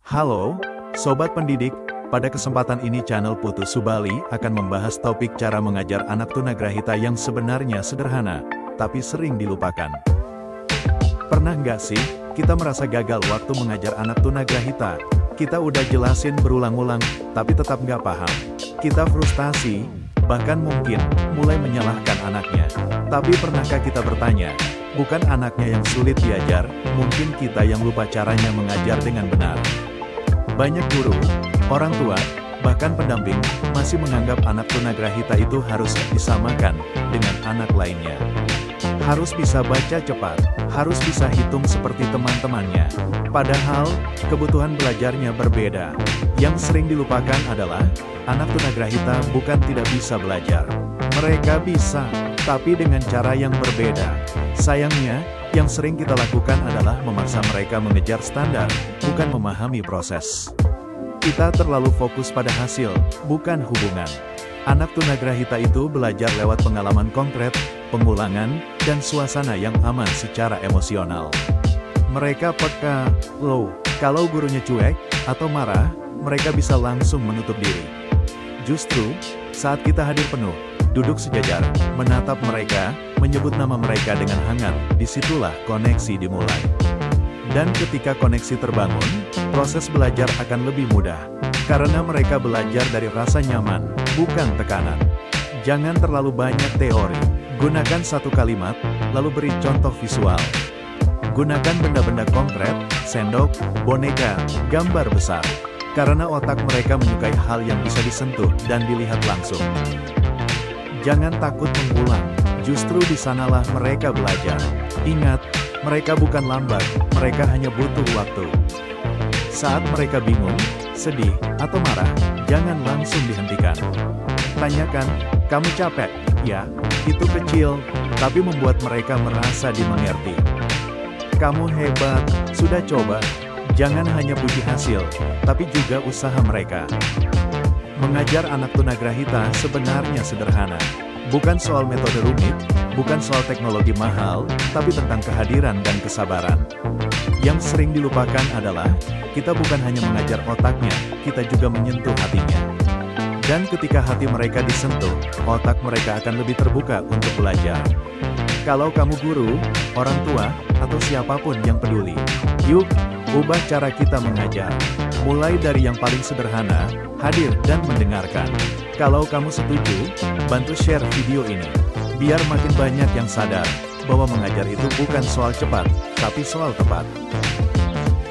Halo, Sobat Pendidik. Pada kesempatan ini channel Putu Subali akan membahas topik cara mengajar anak tunagrahita yang sebenarnya sederhana, tapi sering dilupakan. Pernah nggak sih, kita merasa gagal waktu mengajar anak tunagrahita? Kita udah jelasin berulang-ulang, tapi tetap nggak paham. Kita frustasi, bahkan mungkin mulai menyalahkan anaknya. Tapi pernahkah kita bertanya, bukan anaknya yang sulit diajar, mungkin kita yang lupa caranya mengajar dengan benar. Banyak guru, orang tua, bahkan pendamping, masih menganggap anak tunagrahita itu harus disamakan dengan anak lainnya. Harus bisa baca cepat, harus bisa hitung seperti teman-temannya. Padahal, kebutuhan belajarnya berbeda. Yang sering dilupakan adalah, anak tunagrahita bukan tidak bisa belajar. Mereka bisa, tapi dengan cara yang berbeda. Sayangnya, yang sering kita lakukan adalah memaksa mereka mengejar standar, bukan memahami proses. Kita terlalu fokus pada hasil, bukan hubungan. Anak tunagrahita itu belajar lewat pengalaman konkret, pengulangan, dan suasana yang aman secara emosional. Mereka peka, loh, kalau gurunya cuek, atau marah, mereka bisa langsung menutup diri. Justru, saat kita hadir penuh, duduk sejajar, menatap mereka, menyebut nama mereka dengan hangat, disitulah koneksi dimulai. Dan ketika koneksi terbangun, proses belajar akan lebih mudah. Karena mereka belajar dari rasa nyaman, bukan tekanan. Jangan terlalu banyak teori. Gunakan satu kalimat, lalu beri contoh visual. Gunakan benda-benda konkret, sendok, boneka, gambar besar. Karena otak mereka menyukai hal yang bisa disentuh dan dilihat langsung. Jangan takut mengulang, justru di sanalah mereka belajar. Ingat, mereka bukan lambat, mereka hanya butuh waktu. Saat mereka bingung, sedih, atau marah, jangan langsung dihentikan. Tanyakan, kamu capek? Ya, itu kecil, tapi membuat mereka merasa dimengerti. Kamu hebat, sudah coba? Jangan hanya puji hasil, tapi juga usaha mereka. Mengajar anak tunagrahita sebenarnya sederhana. Bukan soal metode rumit, bukan soal teknologi mahal, tapi tentang kehadiran dan kesabaran. Yang sering dilupakan adalah, kita bukan hanya mengajar otaknya, kita juga menyentuh hatinya. Dan ketika hati mereka disentuh, otak mereka akan lebih terbuka untuk belajar. Kalau kamu guru, orang tua, atau siapapun yang peduli, yuk, ubah cara kita mengajar. Mulai dari yang paling sederhana, hadir dan mendengarkan. Kalau kamu setuju, bantu share video ini. Biar makin banyak yang sadar, bahwa mengajar itu bukan soal cepat, tapi soal tepat.